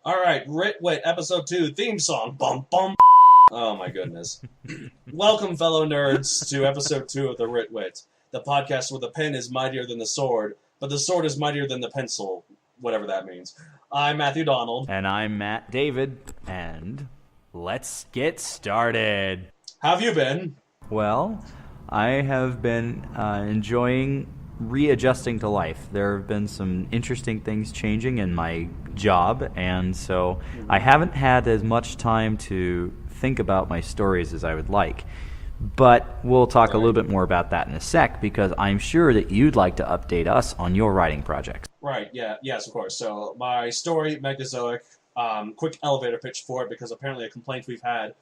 All right, Writ Wit, episode 2, theme song. Bum, bum. Oh my goodness. Welcome, fellow nerds, to episode 2 of the Writ Wit, the podcast where the pen is mightier than the sword, but the sword is mightier than the pencil, whatever that means. I'm Matthew Donald. And I'm Matt David, and let's get started. How have you been? Well, I have been enjoying readjusting to life. There have been some interesting things changing in my job, and so I haven't had as much time to think about my stories as I would like. But we'll talk a little bit more about that in a sec, because I'm sure that you'd like to update us on your writing projects. Right, yes, of course. So my story, Megazoic, quick elevator pitch for it, because apparently a complaint we've had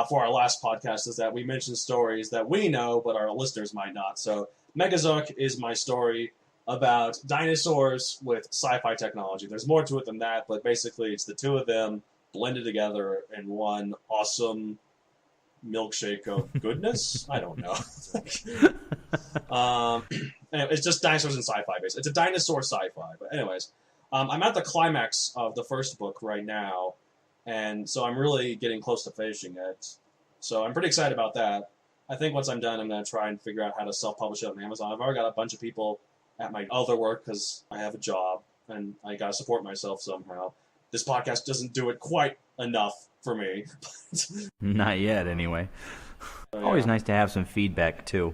for our last podcast is that we mention stories that we know, but our listeners might not. So Megazoic is my story about dinosaurs with sci-fi technology. There's more to it than that, but basically it's the two of them blended together in one awesome milkshake of goodness. I don't know. Anyway, it's just dinosaurs and sci-fi based. It's a dinosaur sci-fi. But anyways, I'm at the climax of the first book right now, and so I'm really getting close to finishing it. So I'm pretty excited about that. I think once I'm done, I'm going to try and figure out how to self-publish it on Amazon. I've already got a bunch of people at my other work because I have a job and I got to support myself somehow. This podcast doesn't do it quite enough for me. Not yet, anyway. Always nice to have some feedback, too.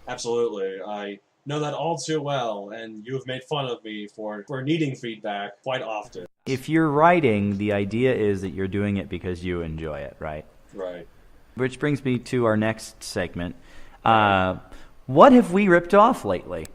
Absolutely. I know that all too well, and you have made fun of me for needing feedback quite often. If you're writing, the idea is that you're doing it because you enjoy it, right? Right. Which brings me to our next segment. What have we ripped off lately?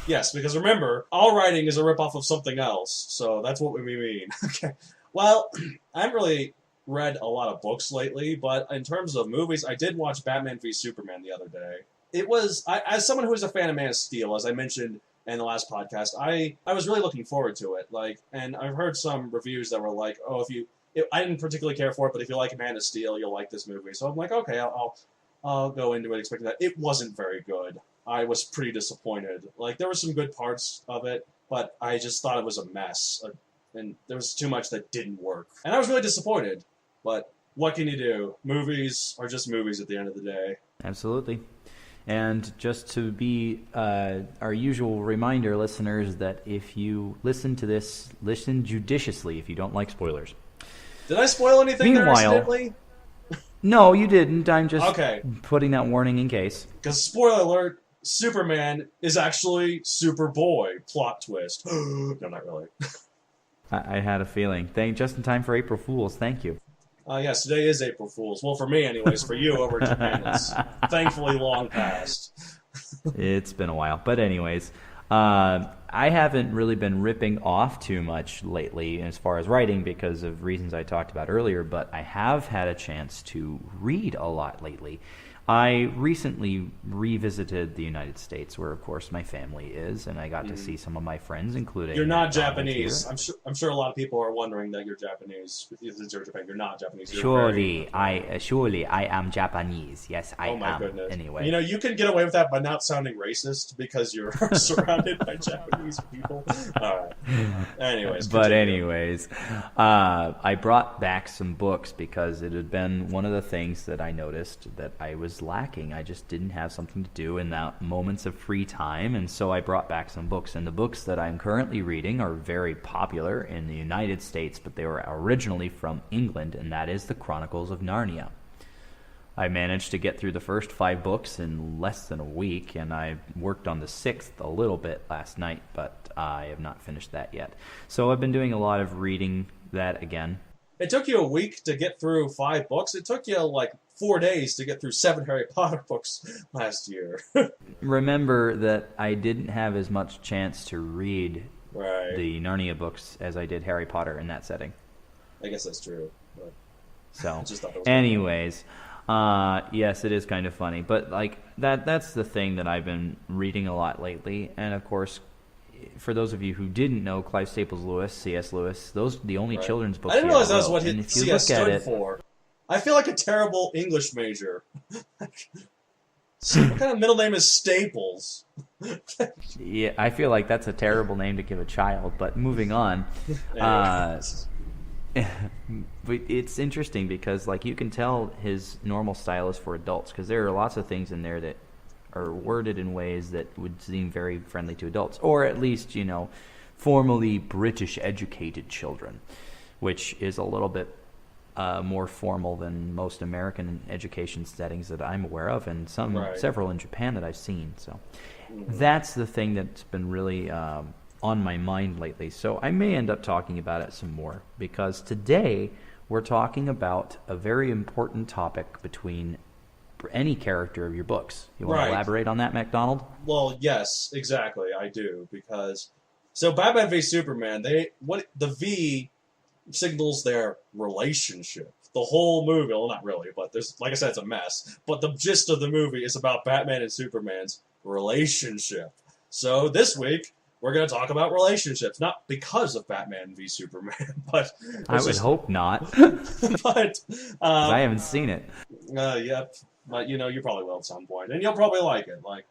Yes, because remember, all writing is a ripoff of something else, so that's what we mean. Okay. Well, I haven't really read a lot of books lately, but in terms of movies, I did watch Batman v Superman the other day. It was, as someone who is a fan of Man of Steel, as I mentioned in the last podcast, I was really looking forward to it. And I've heard some reviews that were like, oh, I didn't particularly care for it, but if you like Man of Steel, you'll like this movie. So I'm like, okay, I'll go into it expecting that. It wasn't very good. I was pretty disappointed. There were some good parts of it, but I just thought it was a mess. And there was too much that didn't work. And I was really disappointed. But what can you do? Movies are just movies at the end of the day. Absolutely. And just to be our usual reminder, listeners, that if you listen to this, listen judiciously if you don't like spoilers. Did I spoil anything there accidentally? No, you didn't. I'm just putting that warning in case. Because, spoiler alert, Superman is actually Superboy. Plot twist. No, not really. I had a feeling. Just in time for April Fool's. Thank you. Yes, today is April Fool's. Well, for me, anyways. For you over in Japan, it's thankfully long past. It's been a while. But anyways, I haven't really been ripping off too much lately as far as writing because of reasons I talked about earlier, but I have had a chance to read a lot lately. I recently revisited the United States, where, of course, my family is, and I got to see some of my friends, including... You're not Japanese. I'm sure a lot of people are wondering that you're Japanese. Since you're Japan, you're not Japanese. Surely I am Japanese. Yes, I am. Oh, my goodness. Anyway. You can get away with that by not sounding racist because you're surrounded by Japanese people. All right. Anyways, I brought back some books because it had been one of the things that I noticed that I was lacking. I just didn't have something to do in that moments of free time, and so I brought back some books. And the books that I'm currently reading are very popular in the United States, but they were originally from England, and that is the Chronicles of Narnia. I managed to get through the first 5 books in less than a week, and I worked on the 6th a little bit last night, but I have not finished that yet. So I've been doing a lot of reading that again. It took you a week to get through 5 books. It took you 4 days to get through 7 Harry Potter books last year. Remember that I didn't have as much chance to read the Narnia books as I did Harry Potter in that setting. I guess that's true. But so, just thought that was anyways, yes, it is kind of funny. But that's the thing that I've been reading a lot lately. And of course, for those of you who didn't know, Clive Staples Lewis, C.S. Lewis, those are the only children's books. I didn't realize that's what C.S. stood for. I feel like a terrible English major. What kind of middle name is Staples? Yeah, I feel like that's a terrible name to give a child, but moving on. But it's interesting because, like, you can tell his normal style is for adults because there are lots of things in there that are worded in ways that would seem very friendly to adults, or at least, formally British educated children, which is a little bit more formal than most American education settings that I'm aware of, and several in Japan that I've seen. So that's the thing that's been really on my mind lately. So I may end up talking about it some more, because today we're talking about a very important topic between any character of your books. You want to elaborate on that, MacDonald? Well, yes, exactly, I do, because so Batman v Superman, the V signals their relationship. The whole movie, well, not really, but there's, like I said, it's a mess. But the gist of the movie is about Batman and Superman's relationship. So this week, we're going to talk about relationships, not because of Batman v Superman, but I would hope not. But I haven't seen it. Yep, but you probably will at some point, and you'll probably like it. Like,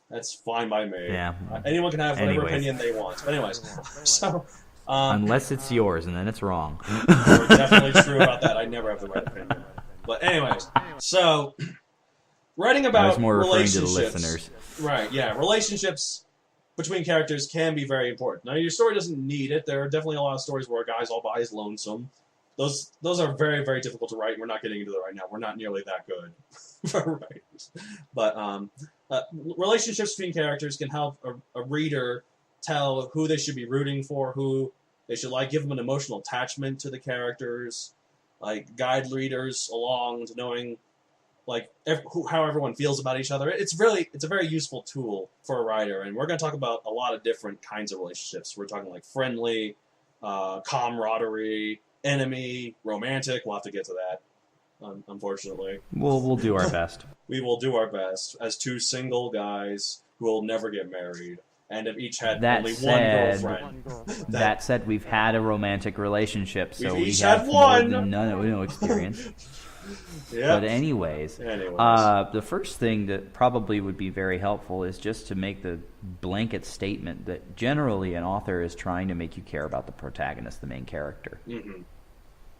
that's fine by me. Yeah. Anyone can have whatever opinion they want. But anyways, so unless it's yours, and then it's wrong. You're definitely true about that. I never have the right opinion. But anyways, so writing about I was more referring to the relationships, listeners. right? Yeah, relationships between characters can be very important. Now, your story doesn't need it. There are definitely a lot of stories where a guy's all by his lonesome. Those are very, very difficult to write, and we're not getting into that right now. We're not nearly that good for writers. But relationships between characters can help a reader tell who they should be rooting for, who they should like, give them an emotional attachment to the characters, like guide readers along to knowing like how everyone feels about each other. It's a very useful tool for a writer, and we're going to talk about a lot of different kinds of relationships. We're talking like friendly, camaraderie, enemy, romantic. We'll have to get to that, unfortunately. We'll do our best. We will do our best as two single guys who will never get married and have each had only one girlfriend. That said, we've had a romantic relationship, so we've we each have had one. More than no experience. Yep. But anyways, the first thing that probably would be very helpful is just to make the blanket statement that generally an author is trying to make you care about the protagonist, the main character. Mm-hmm.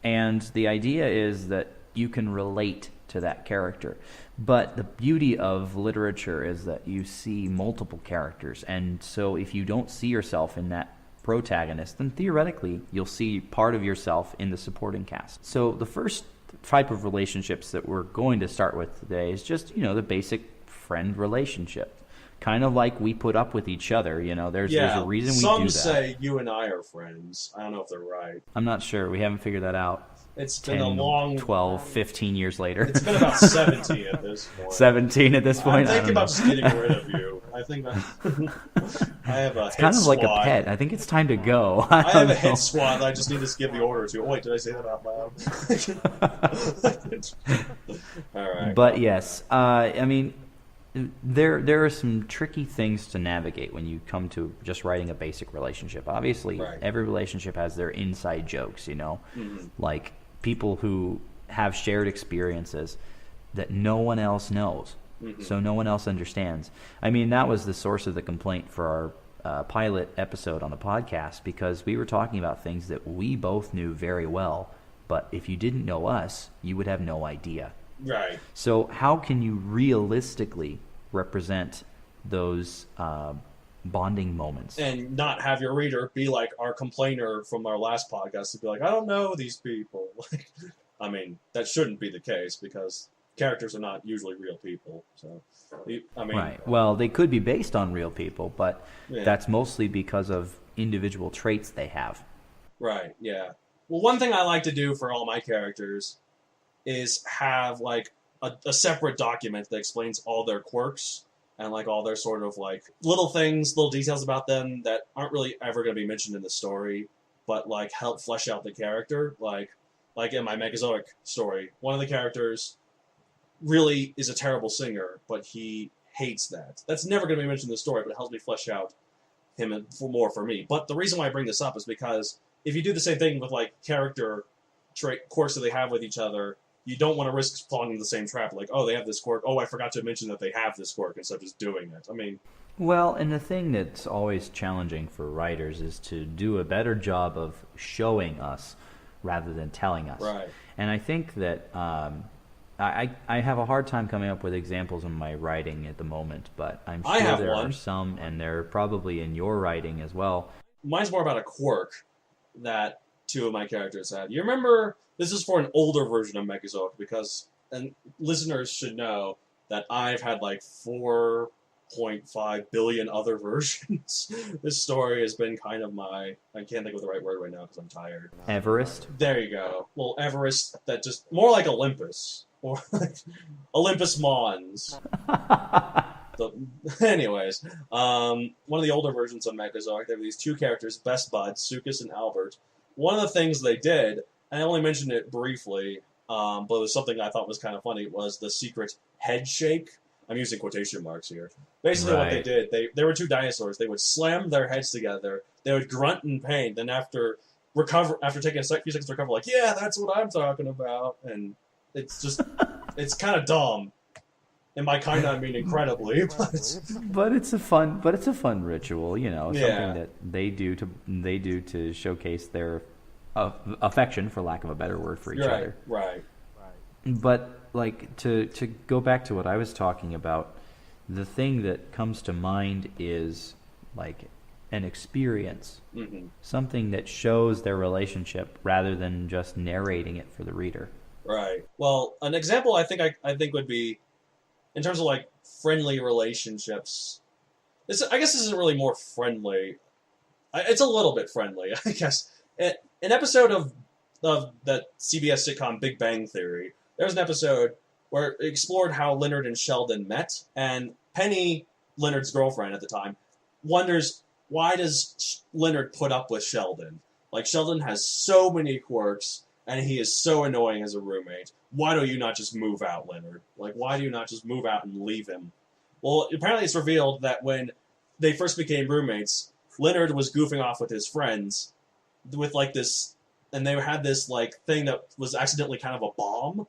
And the idea is that you can relate to that character. But the beauty of literature is that you see multiple characters, and so if you don't see yourself in that protagonist, then theoretically you'll see part of yourself in the supporting cast. So the first type of relationships that we're going to start with today is just, the basic friend relationship. Kind of like we put up with each other, there's a reason we do that. Some say you and I are friends. I don't know if they're right. I'm not sure. We haven't figured that out. It's been a long 12, 15 years later. It's been about 17 at this point. 17 at this point? I'm thinking about just getting rid of you. I think I have a It's kind of like a pet. I think it's time to go. I have a hit squad that I just need to give the order to. Oh, wait, did I say that out loud? All right. But yes, there are some tricky things to navigate when you come to just writing a basic relationship. Obviously, every relationship has their inside jokes, Mm-hmm. like people who have shared experiences that no one else knows. Mm-hmm. So no one else understands. That was the source of the complaint for our pilot episode on the podcast, because we were talking about things that we both knew very well, but if you didn't know us, you would have no idea. Right. So how can you realistically represent those bonding moments? And not have your reader be like our complainer from our last podcast, to be like, I don't know these people. That shouldn't be the case, because characters are not usually real people. So, right. Well, they could be based on real people, but that's mostly because of individual traits they have. Right, yeah. Well, one thing I like to do for all my characters is have like a separate document that explains all their quirks and like all their sort of like little things, little details about them that aren't really ever going to be mentioned in the story, but like help flesh out the character. Like in my Megazoic story, one of the characters really is a terrible singer, but he hates that. That's never going to be mentioned in the story, but it helps me flesh out him more for me. But the reason why I bring this up is because if you do the same thing with like character trait quirks that they have with each other, you don't want to risk falling into the same trap. Like, oh, they have this quirk. Oh, I forgot to mention that they have this quirk instead of just doing it. Well, and the thing that's always challenging for writers is to do a better job of showing us rather than telling us. Right. And I think that I have a hard time coming up with examples in my writing at the moment, but I'm sure there are some, and they're probably in your writing as well. Mine's more about a quirk that two of my characters had. You remember, this is for an older version of Mechazoic, because, and listeners should know that I've had like 4.5 billion other versions. This story has been kind of I can't think of the right word right now because I'm tired. Everest? There you go. Well, Everest, that just, more like Olympus. Or like Olympus Mons. Anyways, one of the older versions of Mechazoic, there were these two characters, best buds, Sucus and Albert. One of the things they did, and I only mentioned it briefly, but it was something I thought was kind of funny, was the secret head shake. I'm using quotation marks here. Basically what they did, they were two dinosaurs. They would slam their heads together, they would grunt in pain, then after taking a few seconds to recover, like, yeah, that's what I'm talking about, and it's just, it's kind of dumb. And by kind of, I mean incredibly. But it's a fun ritual, you know, something that they do to showcase their affection, for lack of a better word, for each other. Right. But like to go back to what I was talking about, the thing that comes to mind is like an experience, something that shows their relationship rather than just narrating it for the reader. Right. Well, an example I think would be, in terms of like friendly relationships. I guess this isn't really more friendly. It's a little bit friendly, I guess. An episode of that CBS sitcom Big Bang Theory, there was an episode where it explored how Leonard and Sheldon met, and Penny, Leonard's girlfriend at the time, wonders, why does Leonard put up with Sheldon? Like, Sheldon has so many quirks, and he is so annoying as a roommate. Why do you not just move out, Leonard? Like, why do you not just move out and leave him? Well, apparently it's revealed that when they first became roommates, Leonard was goofing off with his friends with, like, this, and they had this, like, thing that was accidentally kind of a bomb.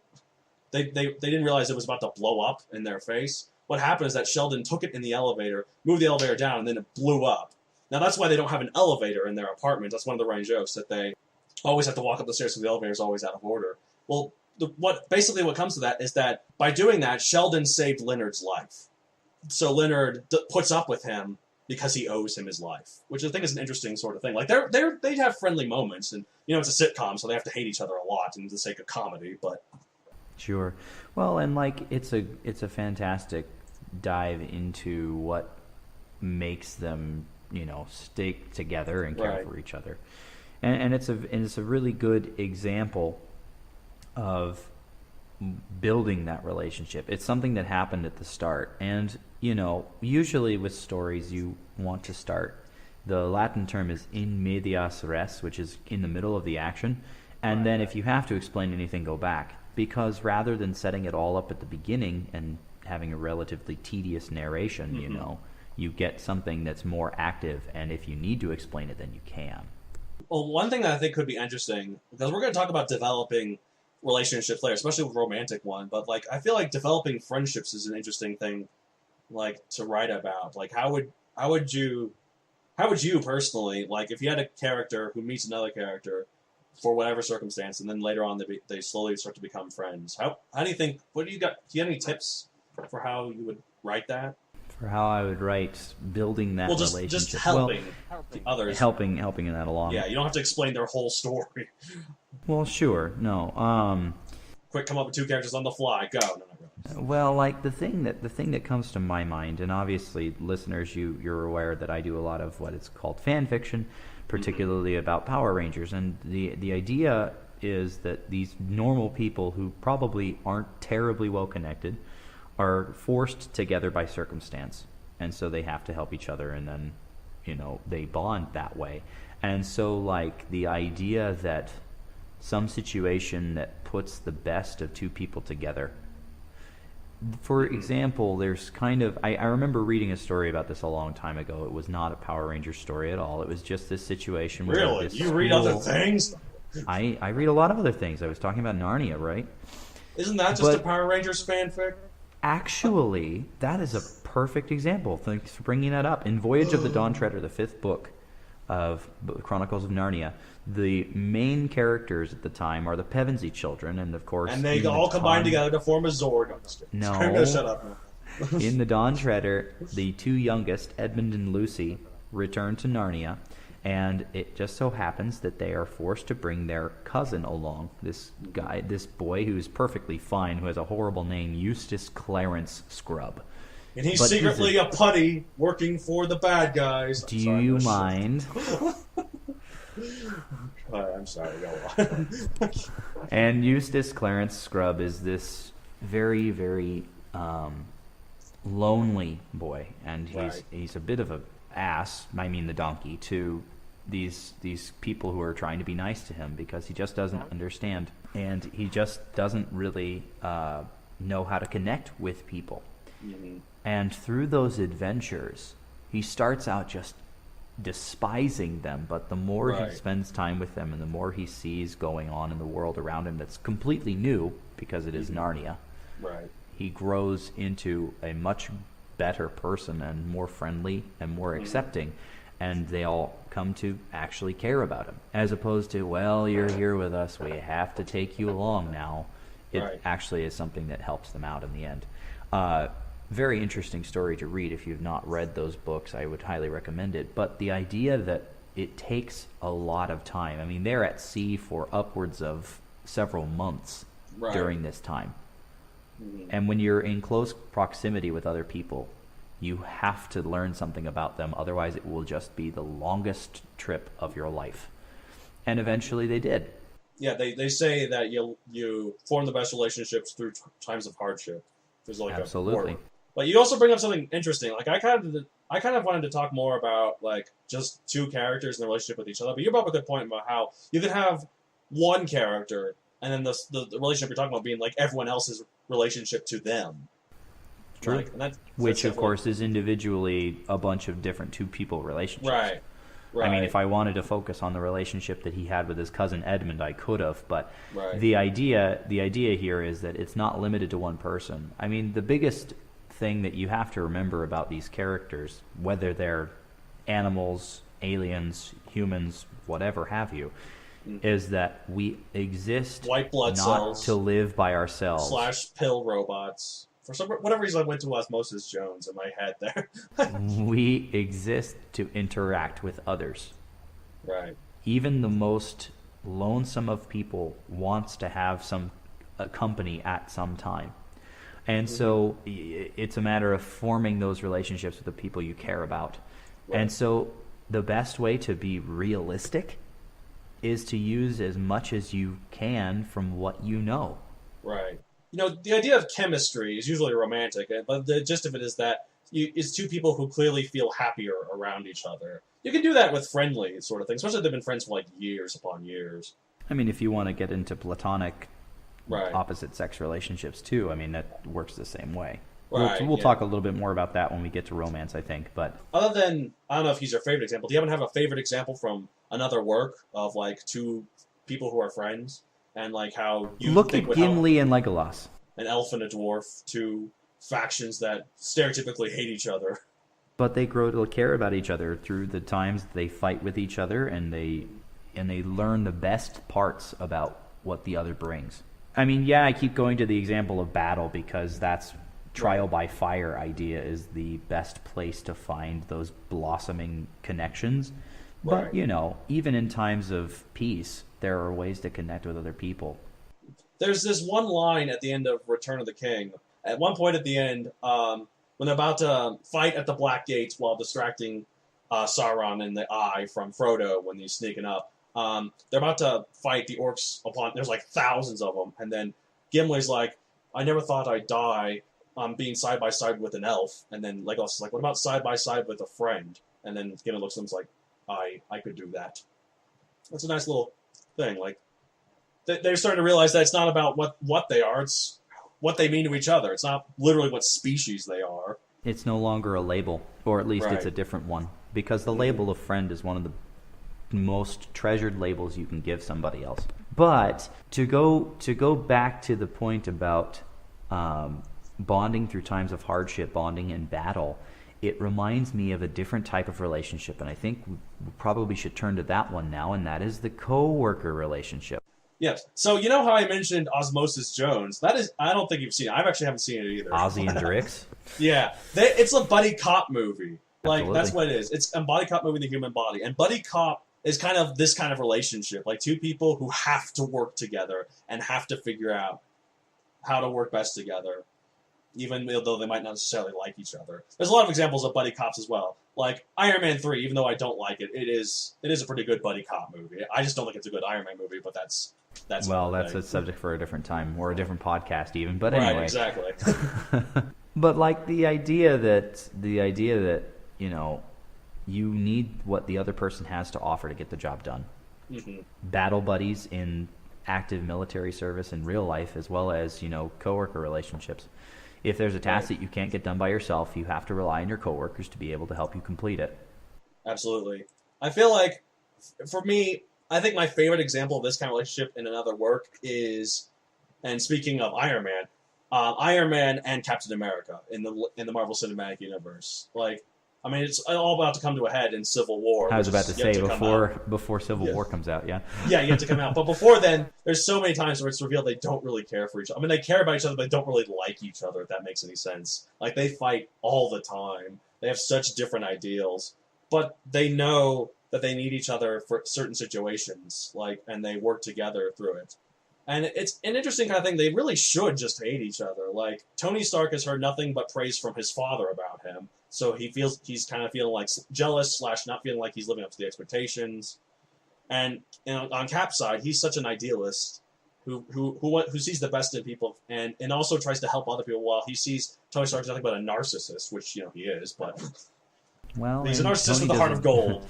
They didn't realize it was about to blow up in their face. What happened is that Sheldon took it in the elevator, moved the elevator down, and then it blew up. Now, that's why they don't have an elevator in their apartment. That's one of the running jokes, that they always have to walk up the stairs because the elevator is always out of order. Well, what comes to that is that by doing that, Sheldon saved Leonard's life. So Leonard puts up with him because he owes him his life, which I think is an interesting sort of thing. Like, they have friendly moments, and, you know, it's a sitcom, so they have to hate each other a lot in the sake of comedy, but... Sure. Well, and, like, it's a fantastic dive into what makes them, you know, stick together and care for each other. And it's a really good example of building that relationship. It's something that happened at the start. And, you know, usually with stories you want to start. The Latin term is in medias res, which is in the middle of the action. And then if you have to explain anything, go back. Because rather than setting it all up at the beginning and having a relatively tedious narration, you know, you get something that's more active. And if you need to explain it, then you can. Well, one thing that I think could be interesting, because we're going to talk about developing relationships later, especially with romantic one, but, like, I feel like developing friendships is an interesting thing, like, to write about. Like, how would you personally, like, if you had a character who meets another character for whatever circumstance, and then later on they slowly start to become friends, how do you think, do you have any tips for how you would write that? For how I would write building that relationship. Just helping others. Helping that along. Yeah, you don't have to explain their whole story. Well, sure. No. Quick, come up with two characters on the fly. Go. No, really. Well, like the thing that comes to my mind, and obviously, listeners, you're aware that I do a lot of what is called fan fiction, particularly about Power Rangers, and the idea is that these normal people who probably aren't terribly well connected are forced together by circumstance, and so they have to help each other, and then, you know, they bond that way. And so, like, the idea that some situation that puts the best of two people together. For example, there's kind of... I remember reading a story about this a long time ago. It was not a Power Rangers story at all. It was just this situation where... Really? You read other things? I read a lot of other things. I was talking about Narnia, right? Isn't that just a Power Rangers fanfic? Actually, that is a perfect example. Thanks for bringing that up. In Voyage of the Dawn Treader, the 5th book of Chronicles of Narnia, the main characters at the time are the Pevensey children, and of course... And they all combine together to form a Zord. No. I'm going to shut up now. In the Dawn Treader, the two youngest, Edmund and Lucy, return to Narnia, and it just so happens that they are forced to bring their cousin along. This boy who's perfectly fine, who has a horrible name, Eustace Clarence Scrubb. And he's secretly a putty working for the bad guys. Do you mind? I'm sorry, go on. And Eustace Clarence Scrubb is this very, very lonely boy, and he's a bit of a ass, I mean the donkey, to these people who are trying to be nice to him, because he just doesn't understand, and he just doesn't really know how to connect with people. Mm-hmm. And through those adventures, he starts out just despising them, but the more he spends time with them and the more he sees going on in the world around him that's completely new, because it is Narnia, he grows into a much better person and more friendly and more accepting, and they all come to actually care about him, as opposed to, well, you're here with us, we have to take you along now. It actually is something that helps them out in the end. Very interesting story to read. If you've not read those books, I would highly recommend it. But the idea that it takes a lot of time. I mean, they're at sea for upwards of several months during this time. Mm-hmm. And when you're in close proximity with other people, you have to learn something about them. Otherwise, it will just be the longest trip of your life. And eventually they did. Yeah, they say that you form the best relationships through times of hardship. There's like absolutely. But you also bring up something interesting. Like I kind of wanted to talk more about like just two characters in the relationship with each other. But you brought up a good point about how you could have one character and then the relationship you're talking about being like everyone else's relationship to them. True. Like, which of course is individually a bunch of different two people relationships. Right. I mean, if I wanted to focus on the relationship that he had with his cousin Edmund, I could have. But the idea here is that it's not limited to one person. I mean, the biggest thing that you have to remember about these characters, whether they're animals, aliens, humans, whatever have you, is that we exist white blood not cells to live by ourselves. / pill robots. For whatever reason, I went to Osmosis Jones in my head there. We exist to interact with others. Right. Even the most lonesome of people wants to have some company at some time. And so it's a matter of forming those relationships with the people you care about. Right. And so the best way to be realistic is to use as much as you can from what you know. Right. You know, the idea of chemistry is usually romantic, but the gist of it is that it's two people who clearly feel happier around each other. You can do that with friendly sort of things, especially if they've been friends for like years upon years. I mean, if you want to get into platonic opposite sex relationships too, I mean, that works the same way. Right, we'll talk a little bit more about that when we get to romance, I think. But other than, I don't know if he's your favorite example, do you happen to have a favorite example from another work of like two people who are friends? And like how you look at Gimli and Legolas, an elf and a dwarf, two factions that stereotypically hate each other, but they grow to care about each other through the times they fight with each other, and they learn the best parts about what the other brings. I mean, yeah, I keep going to the example of battle because that's trial by fire idea is the best place to find those blossoming connections. But you know, even in times of peace, there are ways to connect with other people. There's this one line at the end of Return of the King. At one point at the end, when they're about to fight at the Black Gates while distracting Sauron and the Eye from Frodo when he's sneaking up, they're about to fight the orcs there's like thousands of them, and then Gimli's like, I never thought I'd die being side by side with an elf, and then Legolas is like, what about side by side with a friend? And then Gimli looks at him and is like, I could do that. That's a nice little thing. Like they're starting to realize that it's not about what they are; it's what they mean to each other. It's not literally what species they are. It's no longer a label, or at least it's a different one, because the label of friend is one of the most treasured labels you can give somebody else. But to go back to the point about bonding through times of hardship, bonding in battle, it reminds me of a different type of relationship, and I think we probably should turn to that one now, and that is the co-worker relationship. Yes. So you know how I mentioned Osmosis Jones? That is, I don't think you've seen it. I actually haven't seen it either. Ozzy and Drix? Yeah. It's a buddy cop movie. Like, Absolutely. that's what it is. It's a buddy cop movie in the human body. And buddy cop is kind of this kind of relationship. Like, two people who have to work together and have to figure out how to work best together, even though they might not necessarily like each other. There's a lot of examples of buddy cops as well. Like Iron Man 3, even though I don't like it, it is a pretty good buddy cop movie. I just don't think it's a good Iron Man movie, but that's a subject for a different time or a different podcast even. But right, anyway, exactly. But like the idea that you know, you need what the other person has to offer to get the job done. Mm-hmm. Battle buddies in active military service in real life, as well as, you know, coworker relationships. If there's a task that you can't get done by yourself, you have to rely on your coworkers to be able to help you complete it. Absolutely. I feel like, for me, I think my favorite example of this kind of relationship in another work is, and speaking of Iron Man and Captain America in the Marvel Cinematic Universe. Like, I mean, it's all about to come to a head in Civil War. I was about to say, before Civil War comes out, yeah. Yeah, yet to come out. But before then, there's so many times where it's revealed they don't really care for each other. I mean, they care about each other, but they don't really like each other, if that makes any sense. Like, they fight all the time. They have such different ideals. But they know that they need each other for certain situations, like, and they work together through it. And it's an interesting kind of thing. They really should just hate each other. Like, Tony Stark has heard nothing but praise from his father about him. So he's kind of feeling like jealous / not feeling like he's living up to the expectations. And on Cap's side, he's such an idealist who sees the best in people and also tries to help other people, while he sees Tony Stark as nothing but a narcissist, which, you know, he is, but well, he's a narcissist with a heart of gold.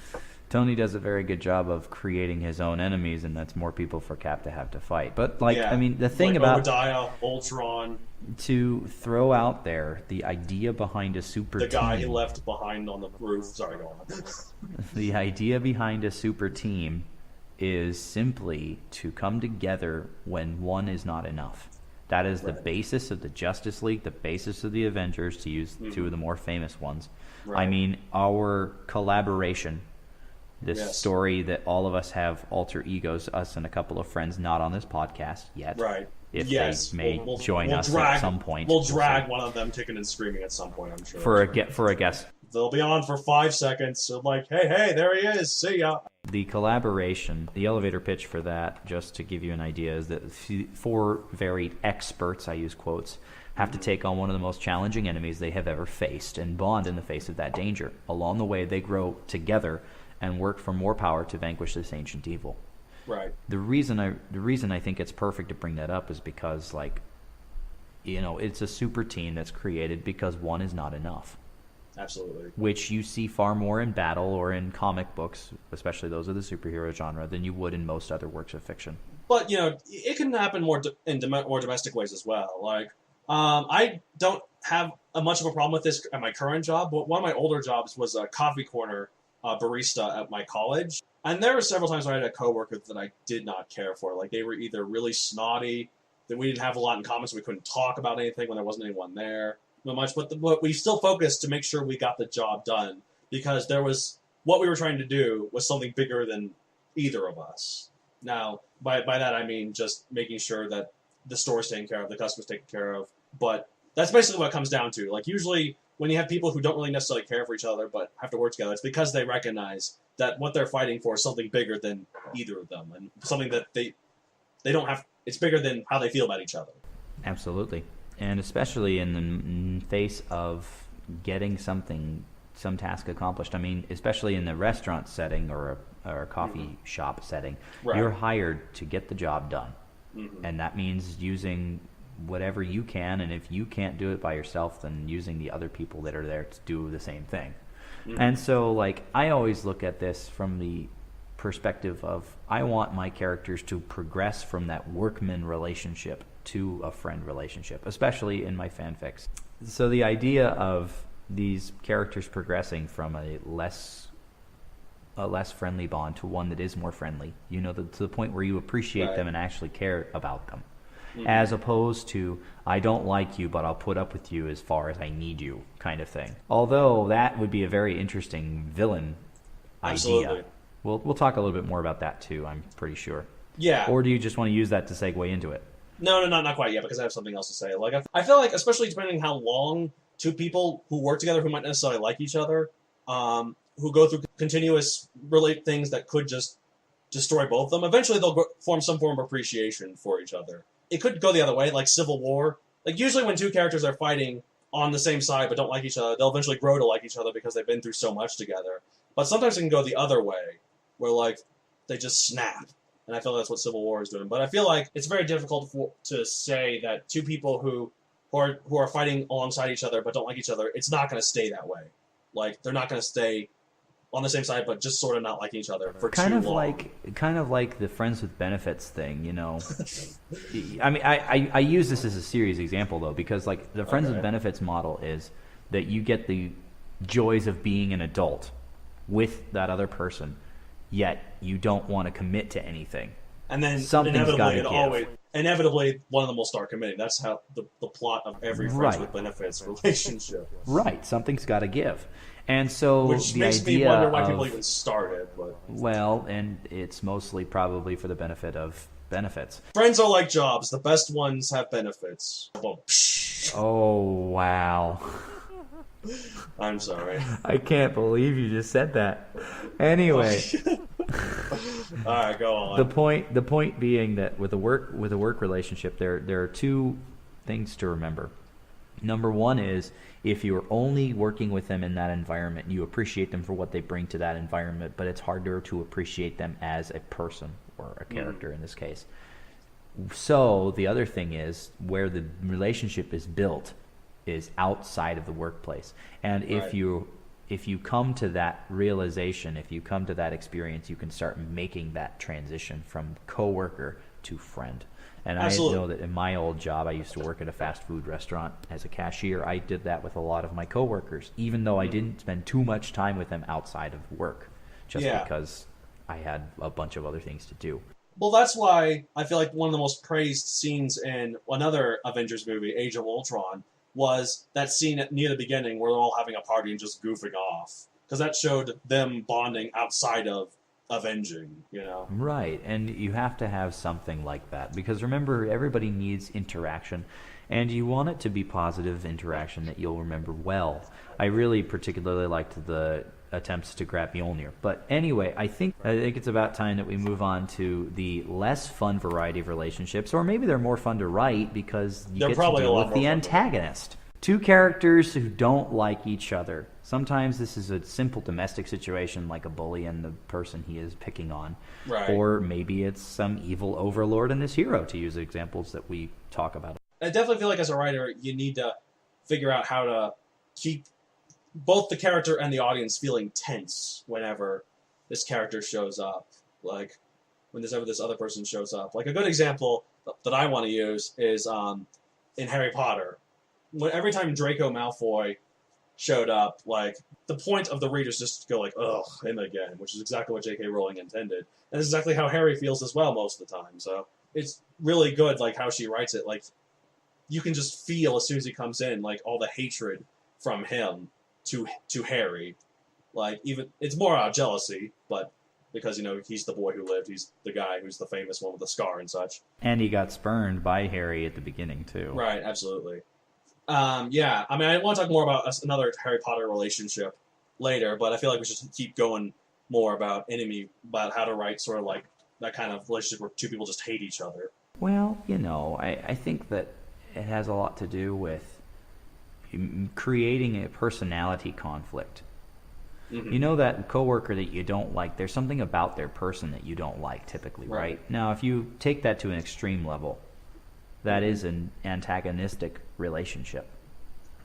Tony does a very good job of creating his own enemies, and that's more people for Cap to have to fight. But, like, yeah. I mean, the thing about Obadiah, Ultron, to throw out there the idea behind a super team. The guy he left behind on the roof. Sorry, go on. The idea behind a super team is simply to come together when one is not enough. That is the basis of the Justice League, the basis of the Avengers, to use two of the more famous ones. Right. I mean, our collaboration. This story that all of us have alter egos, us and a couple of friends not on this podcast yet. Right. If they may join us at some point. We'll drag one of them kicking and screaming at some point, I'm sure. For a guest. They'll be on for 5 seconds. So like, hey, there he is. See ya. The collaboration, the elevator pitch for that, just to give you an idea, is that 4 varied experts, I use quotes, have to take on one of the most challenging enemies they have ever faced and bond in the face of that danger. Along the way, they grow together and work for more power to vanquish this ancient evil. Right. The reason I think it's perfect to bring that up is because, like, you know, it's a super team that's created because one is not enough. Absolutely. Which you see far more in battle or in comic books, especially those of the superhero genre, than you would in most other works of fiction. But, you know, it can happen more domestic ways as well. Like, I don't have much of a problem with this at my current job, but one of my older jobs was a coffee corner barista at my college. And there were several times where I had a coworker that I did not care for. Like, they were either really snotty, that we didn't have a lot in common, so we couldn't talk about anything when there wasn't anyone there. Not much, but we still focused to make sure we got the job done, because what we were trying to do was something bigger than either of us. Now, by that I mean just making sure that the store's taken care of, the customer's taken care of. But that's basically what it comes down to. Like, usually when you have people who don't really necessarily care for each other but have to work together, it's because they recognize that what they're fighting for is something bigger than either of them, and something that they don't have. It's bigger than how they feel about each other. Absolutely. And especially in the face of getting some task accomplished. I mean, especially in the restaurant setting or a coffee shop setting, you're hired to get the job done. Mm-hmm. And that means using whatever you can, and if you can't do it by yourself, then using the other people that are there to do the same thing. Mm-hmm. And so, like, I always look at this from the perspective of, I want my characters to progress from that workman relationship to a friend relationship, especially in my fanfics. So the idea of these characters progressing from a less friendly bond to one that is more friendly, you know, to the point where you appreciate them and actually care about them. as opposed to I don't like you, but I'll put up with you as far as I need you kind of thing. Although that would be a very interesting villain idea. We'll talk a little bit more about that too, I'm pretty sure. Yeah. Or do you just want to use that to segue into it? No, not quite yet, because I have something else to say. Like, I feel like, especially depending how long two people who work together who might necessarily like each other, who go through continuous things that could just destroy both of them, eventually they'll form some form of appreciation for each other. It could go the other way, like Civil War. Like, usually when two characters are fighting on the same side but don't like each other, they'll eventually grow to like each other because they've been through so much together. But sometimes it can go the other way, where, like, they just snap. And I feel that's what Civil War is doing. But I feel like it's very difficult to say that two people who are fighting alongside each other but don't like each other, it's not going to stay that way. Like, they're not going to stay on the same side but just sort of not liking each other for too long. Kind of like the friends with benefits thing, you know. I mean, I use this as a serious example, though, because, like, the friends with benefits model is that you get the joys of being an adult with that other person, yet you don't want to commit to anything. And then inevitably one of them will start committing. That's how the plot of every friends with benefits relationship. Right, something's got to give. And so which the makes idea me wonder why people even started. But well, and it's mostly probably for the benefit of benefits. Friends are like jobs. The best ones have benefits. Oh, wow. I'm sorry. I can't believe you just said that. Anyway. All right, go on. The point being that with a work relationship, there are two things to remember. Number one is, if you're only working with them in that environment, you appreciate them for what they bring to that environment, but it's harder to appreciate them as a person or a character in this case. So the other thing is, where the relationship is built is outside of the workplace. And if you come to that realization, if you come to that experience, you can start making that transition from coworker to friend. And Absolutely. I know that in my old job, I used to work at a fast food restaurant as a cashier. I did that with a lot of my coworkers, even though I didn't spend too much time with them outside of work, just because I had a bunch of other things to do. Well, that's why I feel like one of the most praised scenes in another Avengers movie, Age of Ultron, was that scene near the beginning where they're all having a party and just goofing off. Because that showed them bonding outside of avenging, you know? Right, and you have to have something like that. Because remember, everybody needs interaction, and you want it to be positive interaction that you'll remember well. I really particularly liked the attempts to grab Mjolnir. But anyway, I think it's about time that we move on to the less fun variety of relationships, or maybe they're more fun to write because you get to deal with the antagonist. Two characters who don't like each other. Sometimes this is a simple domestic situation like a bully and the person he is picking on. Right. Or maybe it's some evil overlord and his hero, to use examples that we talk about. I definitely feel like as a writer, you need to figure out how to keep both the character and the audience feeling tense whenever this character shows up. Like, when this other person shows up. Like, a good example that I want to use is in Harry Potter. Every time Draco Malfoy showed up, like, the point of the readers just go like, ugh, him again, which is exactly what J.K. Rowling intended. And it's exactly how Harry feels as well most of the time. So it's really good, like, how she writes it. Like, you can just feel as soon as he comes in, like, all the hatred from him to Harry. Like, even it's more out of jealousy, but because, you know, he's the boy who lived, he's the guy who's the famous one with the scar and such. And he got spurned by Harry at the beginning too. Right, absolutely. Yeah, I mean, I want to talk more about another Harry Potter relationship later, but I feel like we should keep going more about how to write sort of like that kind of relationship where two people just hate each other. Well, you know, I think that it has a lot to do with creating a personality conflict. Mm-hmm. You know, that coworker that you don't like, there's something about their person that you don't like typically, right? Now, if you take that to an extreme level, that is an antagonistic relationship.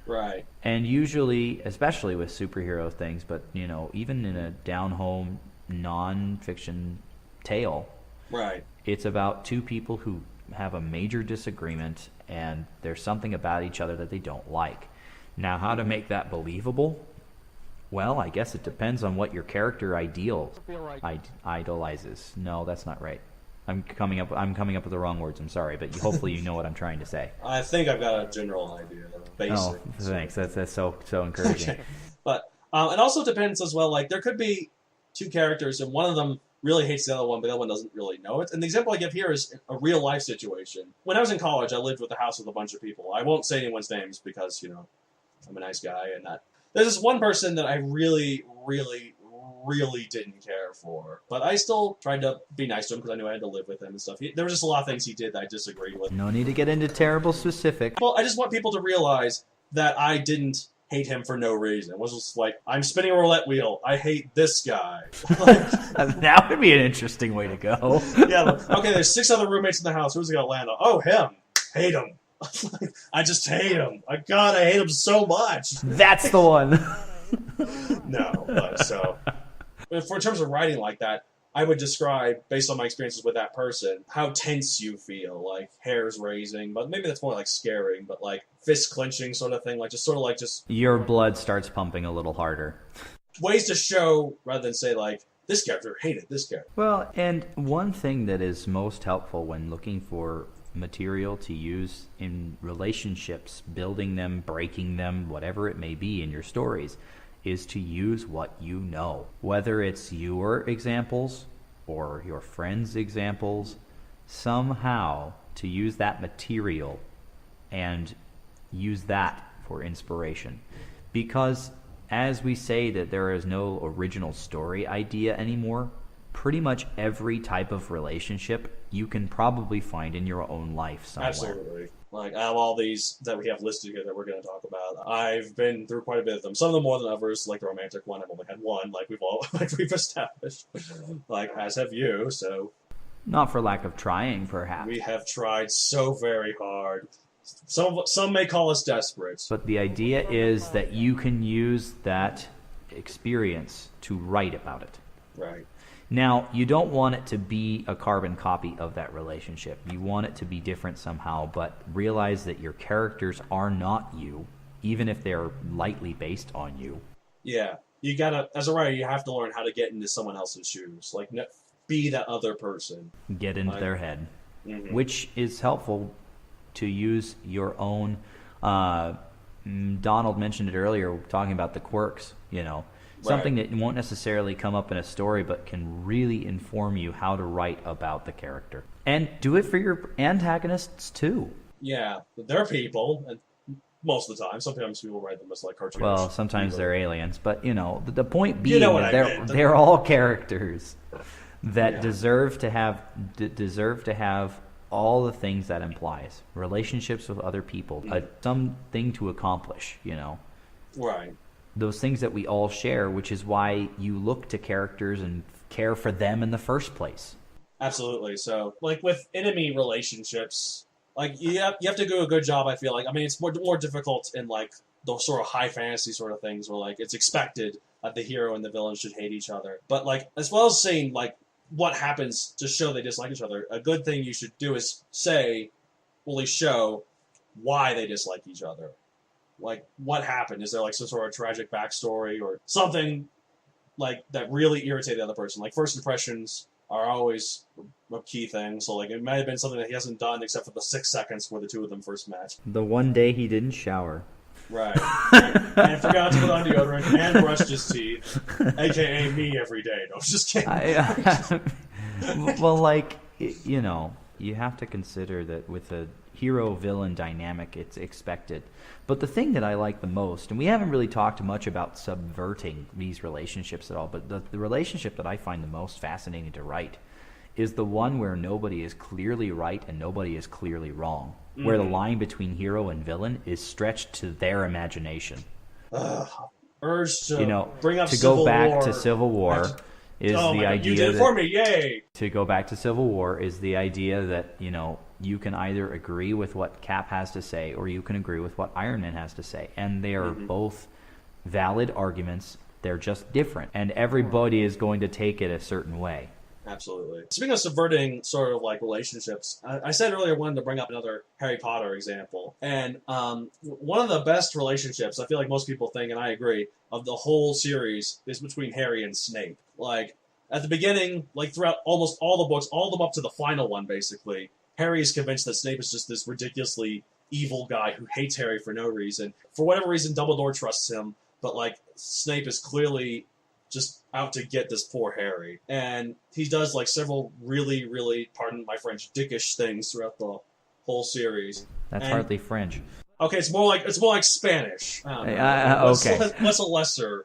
Right. And usually, especially with superhero things, but, you know, even in a down-home, non-fiction tale, right, it's about two people who have a major disagreement and there's something about each other that they don't like. Now, how to make that believable? Well, I guess it depends on what your character idolizes. No, that's not right. I'm coming up with the wrong words. I'm sorry, but hopefully you know what I'm trying to say. I think I've got a general idea. Basic. Oh, thanks. That's so encouraging. Okay. But it also depends as well. Like there could be two characters, and one of them really hates the other one, but the other one doesn't really know it. And the example I give here is a real life situation. When I was in college, I lived with a house with a bunch of people. I won't say anyone's names because I'm a nice guy, and that there's this one person that I really, really, really didn't care for. But I still tried to be nice to him because I knew I had to live with him and stuff. There were just a lot of things he did that I disagreed with. No need to get into terrible specifics. Well, I just want people to realize that I didn't hate him for no reason. It was just like, I'm spinning a roulette wheel. I hate this guy. That would be an interesting way to go. Yeah. Okay, there's 6 other roommates in the house. Who's it gonna land on? Oh, him. Hate him. I just hate him. God, I hate him so much. That's the one. No, but so... in terms of writing like that, I would describe, based on my experiences with that person, how tense you feel, like hairs raising, but maybe that's more like scaring, but like fist clenching sort of thing, like just your blood starts pumping a little harder. Ways to show, rather than say like, this character hated this character. Well, and one thing that is most helpful when looking for material to use in relationships, building them, breaking them, whatever it may be in your stories, is to use what you know. Whether it's your examples or your friends' examples, somehow to use that material and use that for inspiration. Because as we say that there is no original story idea anymore, pretty much every type of relationship you can probably find in your own life somewhere. Absolutely. Like, out of all these that we have listed here that we're going to talk about, I've been through quite a bit of them. Some of them more than others, like the romantic one. I've only had one, like we've established. Like, as have you, so... Not for lack of trying, perhaps. We have tried so very hard. Some may call us desperate. But the idea is that you can use that experience to write about it. Right. Now, you don't want it to be a carbon copy of that relationship. You want it to be different somehow, but realize that your characters are not you, even if they're lightly based on you. Yeah. You gotta, as a writer, you have to learn how to get into someone else's shoes. Like, be that other person. Get into their head. Mm-hmm. Which is helpful to use your own... Donald mentioned it earlier, talking about the quirks, Something that won't necessarily come up in a story, but can really inform you how to write about the character. And do it for your antagonists, too. Yeah, they're people, and most of the time. Sometimes people write them as, like, cartoons. Well, sometimes they're aliens, but, the point being they're all characters that deserve to have all the things that implies. Relationships with other people, something to accomplish, Right. Those things that we all share, which is why you look to characters and care for them in the first place. Absolutely. So, like, with enemy relationships, like, you have to do a good job, I feel like. I mean, it's more difficult in, like, those sort of high fantasy sort of things where, like, it's expected that the hero and the villain should hate each other. But, like, as well as saying, like, what happens to show they dislike each other, a good thing you should do is really show why they dislike each other. Like, what happened? Is there, like, some sort of tragic backstory or something, like, that really irritated the other person? Like, first impressions are always a key thing. So, like, it might have been something that he hasn't done except for the 6 seconds where the two of them first met. The one day he didn't shower. Right. And forgot to put on deodorant and brushed his teeth, a.k.a. me every day. No, just kidding. Well, like, you have to consider that with a hero-villain dynamic, it's expected. But the thing that I like the most, and we haven't really talked much about subverting these relationships at all, but the relationship that I find the most fascinating to write is the one where nobody is clearly right and nobody is clearly wrong, where the line between hero and villain is stretched to their imagination. Urge to bring up to Civil go back War. to Civil War is oh the my God, idea you did it for me, yay! To go back to Civil War is the idea that, you can either agree with what Cap has to say or you can agree with what Iron Man has to say. And they are both valid arguments. They're just different. And everybody is going to take it a certain way. Absolutely. Speaking of subverting sort of like relationships, I said earlier I wanted to bring up another Harry Potter example. And one of the best relationships, I feel like most people think, and I agree, of the whole series is between Harry and Snape. Like, At the beginning, like throughout almost all the books, all of them up to the final one, basically, Harry is convinced that Snape is just this ridiculously evil guy who hates Harry for no reason. For whatever reason, Dumbledore trusts him, but like Snape is clearly just out to get this poor Harry. And he does like several really, really, pardon my French, dickish things throughout the whole series. That's hardly French. Okay, it's more like Spanish. I don't know. Okay. What's a lesser?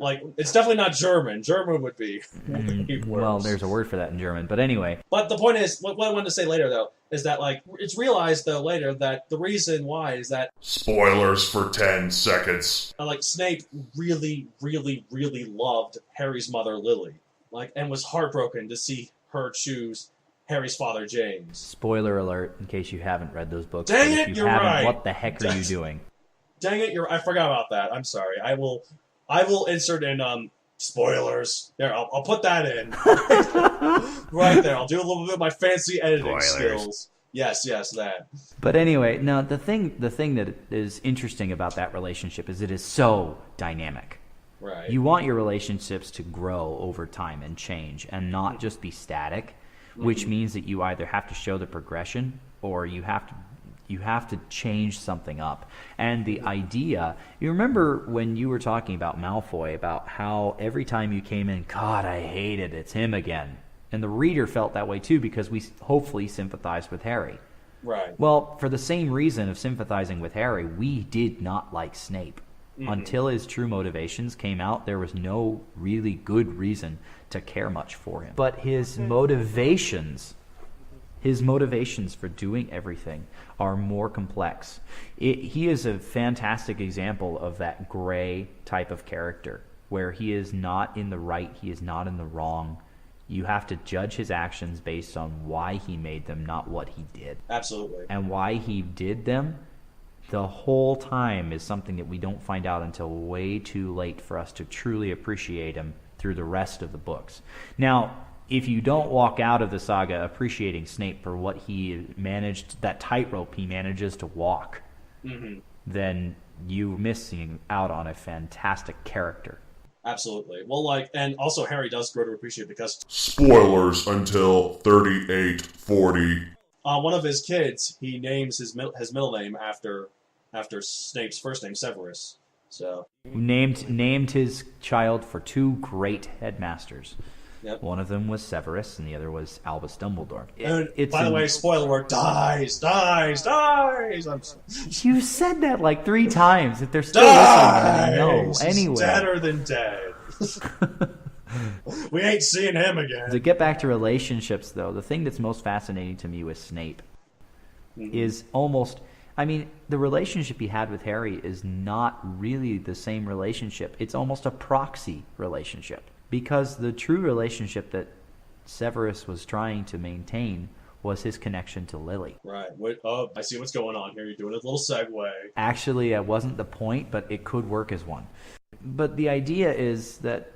Like, it's definitely not German. German would be worse. Well, there's a word for that in German, but anyway. But the point is, what I wanted to say later, though, is that, like, it's realized, though, later, that the reason why is that... Spoilers for 10 seconds. Like, Snape really, really, really loved Harry's mother, Lily. Like, and was heartbroken to see her choose Harry's father, James. Spoiler alert, in case you haven't read those books. Dang it, if you you're haven't, right. What the heck are you doing? Dang it, I forgot about that. I'm sorry. I will insert in spoilers. There, I'll put that in. Right there. I'll do a little bit of my fancy editing skills. Yes, that. But anyway, no, the thing that is interesting about that relationship is it is so dynamic. Right. You want your relationships to grow over time and change and not just be static, which means that you either have to show the progression or you have to change something up. And the idea, you remember when you were talking about Malfoy, about how every time you came in, God, I hate it, it's him again. And the reader felt that way too because we hopefully sympathized with Harry. Right. Well, for the same reason of sympathizing with Harry, we did not like Snape. Until his true motivations came out, there was no really good reason to care much for him. But his motivations for doing everything are more complex. He is a fantastic example of that gray type of character, where he is not in the right, he is not in the wrong. You have to judge his actions based on why he made them, not what he did. Absolutely. And why he did them, the whole time, is something that we don't find out until way too late for us to truly appreciate him through the rest of the books. Now, if you don't walk out of the saga appreciating Snape for what he managed, that tightrope he manages to walk, then you're missing out on a fantastic character. Absolutely. Well, and also Harry does grow to appreciate because... Spoilers until 3840. One of his kids, he names his middle name after Snape's first name, Severus. So named his child for two great headmasters. Yep. One of them was Severus, and the other was Albus Dumbledore. By the way, spoiler word, dies. I'm sorry. You said that like 3 times. If they're still listening, no. Anyway, he's deader than dead. We ain't seeing him again. To get back to relationships, though, the thing that's most fascinating to me with Snape is almost... I mean, the relationship he had with Harry is not really the same relationship. It's almost a proxy relationship. Because the true relationship that Severus was trying to maintain was his connection to Lily. Right. I see what's going on here. You're doing a little segue. Actually, it wasn't the point, but it could work as one. But the idea is that,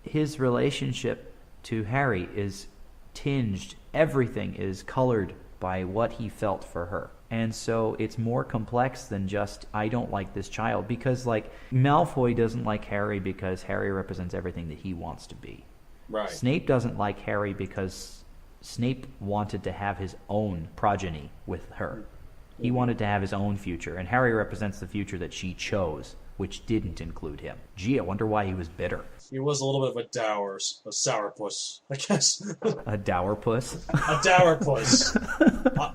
his relationship to Harry is tinged. Everything is colored by what he felt for her. And so it's more complex than just, I don't like this child. Because, Malfoy doesn't like Harry because Harry represents everything that he wants to be. Right. Snape doesn't like Harry because Snape wanted to have his own progeny with her. He wanted to have his own future. And Harry represents the future that she chose, which didn't include him. Gee, I wonder why he was bitter. He was a little bit of a sourpuss, I guess. A dourpuss? A dourpuss.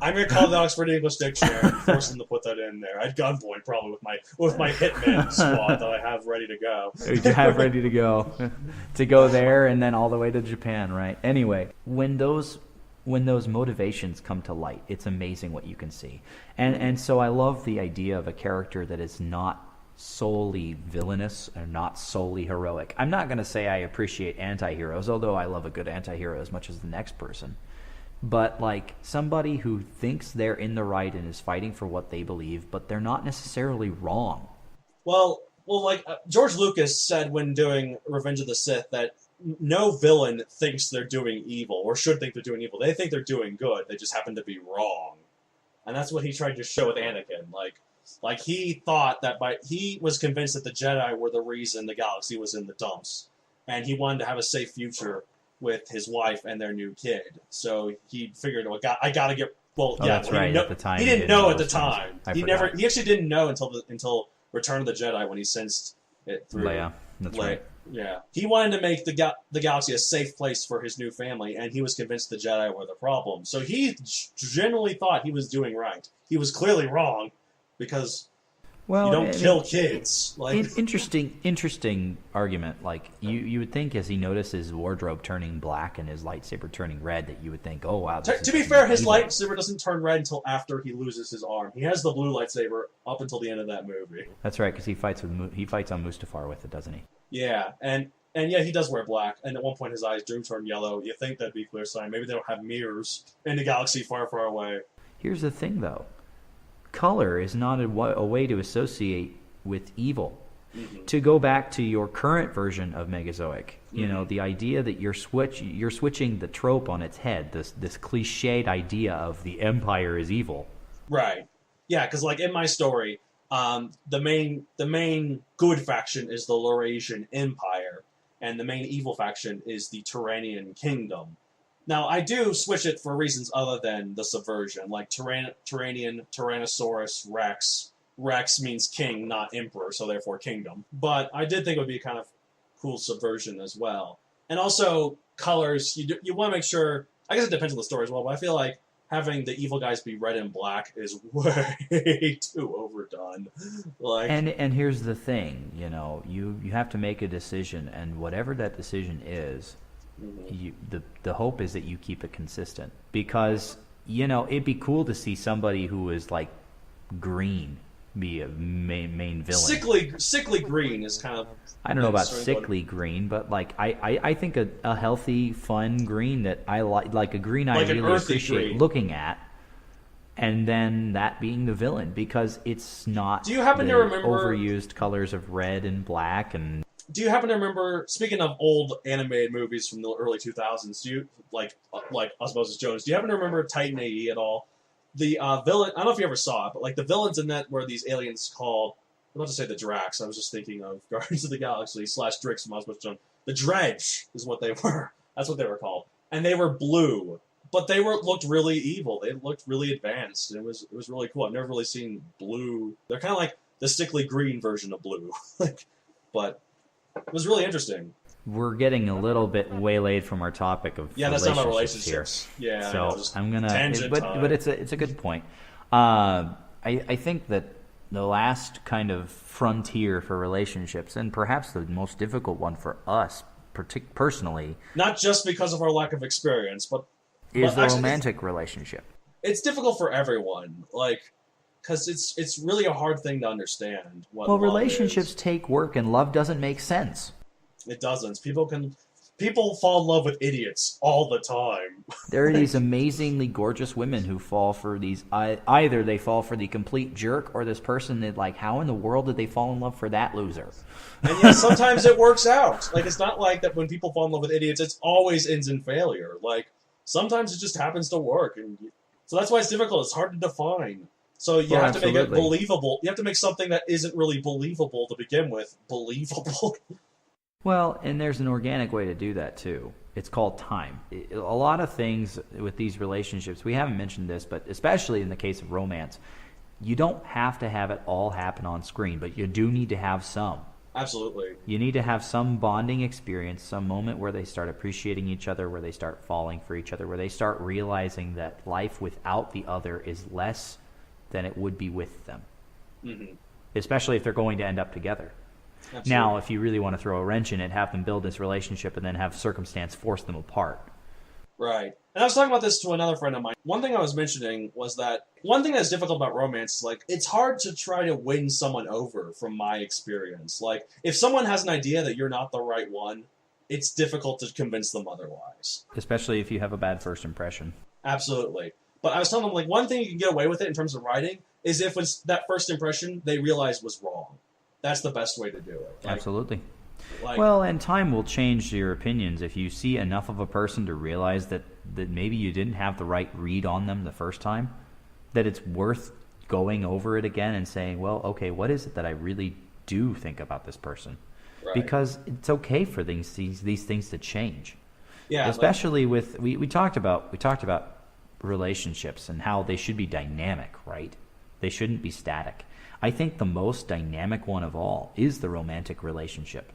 I'm going to call the Oxford English Dictionary and force them to put that in there. At gunpoint, probably, with my hitman squad that I have ready to go. You have ready to go. To go there and then all the way to Japan, right? Anyway, when those motivations come to light, it's amazing what you can see. And so I love the idea of a character that is not solely villainous or not solely heroic. I'm not going to say I appreciate anti-heroes, although I love a good anti-hero as much as the next person. But somebody who thinks they're in the right and is fighting for what they believe, but they're not necessarily wrong. Well, George Lucas said when doing Revenge of the Sith that no villain thinks they're doing evil or should think they're doing evil. They think they're doing good. They just happen to be wrong. And that's what he tried to show with Anakin. He thought that he was convinced that the Jedi were the reason the galaxy was in the dumps. and he wanted to have a safe future with his wife and their new kid. So he figured, well, I gotta get. Well, yeah, that's right. At the time, he didn't know at the time. He actually didn't know until Return of the Jedi when he sensed it through Leia. That's right. Yeah, he wanted to make the galaxy a safe place for his new family, and he was convinced the Jedi were the problem. So he generally thought he was doing right. He was clearly wrong, because you don't kill kids. Like, interesting argument. Like you would think, as he noticed his wardrobe turning black and his lightsaber turning red, that you would think, oh wow. To be fair, his lightsaber doesn't turn red until after he loses his arm. He has the blue lightsaber up until the end of that movie. That's right, because he fights on Mustafar with it, doesn't he? Yeah, and yeah, he does wear black. And at one point, his eyes do turn yellow. You think that'd be a clear sign. Maybe they don't have mirrors in a galaxy far, far away. Here's the thing, though. Color is not a way to associate with evil. Mm-hmm. To go back to your current version of Megazoic, you know, the idea that you're switching the trope on its head, this cliched idea of the Empire is evil. Right. Yeah, because like in my story, the main good faction is the Laurasian Empire, and the main evil faction is the Turanian Kingdom. Now, I do switch it for reasons other than the subversion, like Turanian, Tyrannosaurus Rex. Rex means king, not emperor, so therefore kingdom. But I did think it would be a kind of cool subversion as well. And also, colors, you want to make sure, I guess it depends on the story as well, but I feel like having the evil guys be red and black is way too overdone. Like, and here's the thing, you know, you have to make a decision, and whatever that decision is, the hope is that you keep it consistent, because you know it'd be cool to see somebody who is like green be a main villain. Sickly green is kind of, I don't know about sickly green, but like I think a healthy, fun green that I like a green I really appreciate looking at, and then that being the villain, because it's not. Do you happen to remember overused colors of red and black? And do you happen to remember, speaking of old animated movies from the early 2000s, do you like Osmosis Jones? Do you happen to remember Titan AE at all? The villain, I don't know if you ever saw it, but like the villains in that were these aliens called, I'm about to say the Drax. I was just thinking of Guardians of the Galaxy / Drix from Osmosis Jones. The Dredge is what they were. That's what they were called, and they were blue, but they looked really evil. They looked really advanced, and it was really cool. I've never really seen blue. They're kind of like the sickly green version of blue, but it was really interesting. We're getting a little bit waylaid from our topic of that's not about relationships here. Yeah, so I'm gonna, but it's a good point. I think that the last kind of frontier for relationships, and perhaps the most difficult one for us personally, not just because of our lack of experience, but the romantic relationship. It's difficult for everyone, like, because it's really a hard thing to understand. Relationships take work, and love doesn't make sense. It doesn't. People fall in love with idiots all the time. There are these amazingly gorgeous women who fall for these. Either they fall for the complete jerk, or this person that, like, how in the world did they fall in love for that loser? And yeah, sometimes it works out. Like, it's not like that when people fall in love with idiots, it always ends in failure. Like, sometimes it just happens to work, and so that's why it's difficult. It's hard to define. So you have to make it believable. You have to make something that isn't really believable to begin with believable. Well, and there's an organic way to do that, too. It's called time. A lot of things with these relationships, we haven't mentioned this, but especially in the case of romance, you don't have to have it all happen on screen, but you do need to have some. Absolutely. You need to have some bonding experience, some moment where they start appreciating each other, where they start falling for each other, where they start realizing that life without the other is less than it would be with them. Mm-hmm. Especially if they're going to end up together. Absolutely. Now, if you really want to throw a wrench in it, have them build this relationship and then have circumstance force them apart. Right. And I was talking about this to another friend of mine. One thing I was mentioning was that one thing that's difficult about romance is, like, it's hard to try to win someone over from my experience. Like, if someone has an idea that you're not the right one, it's difficult to convince them otherwise. Especially if you have a bad first impression. Absolutely. But I was telling them, like, one thing you can get away with it in terms of writing is if it's that first impression they realized was wrong. That's the best way to do it. Like, absolutely. Well, and time will change your opinions. If you see enough of a person to realize that maybe you didn't have the right read on them the first time, that it's worth going over it again and saying, well, okay, what is it that I really do think about this person? because it's okay for these things to change. Yeah, especially with we talked about relationships and how they should be dynamic, right? They shouldn't be static. I think the most dynamic one of all is the romantic relationship.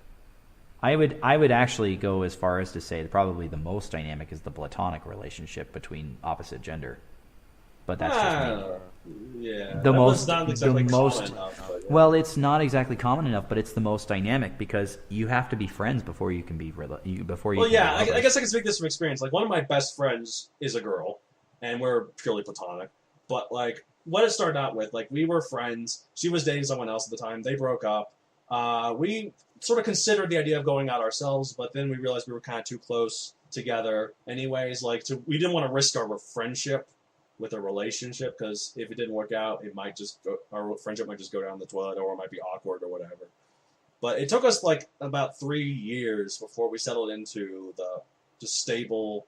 I would actually go as far as to say that probably the most dynamic is the platonic relationship between opposite gender. But that's just me. Yeah. Not exactly common enough, but, yeah. Well, it's not exactly common enough, but it's the most dynamic because you have to be friends before you can be I guess I can speak this from experience. Like, one of my best friends is a girl, and we're purely platonic. But, like, what it started out with, like, we were friends. She was dating someone else at the time. They broke up. We sort of considered the idea of going out ourselves, but then we realized we were kind of too close together anyways. Like, we didn't want to risk our friendship with a relationship, because if it didn't work out, our friendship might just go down the toilet, or it might be awkward or whatever. But it took us, like, about 3 years before we settled into the just stable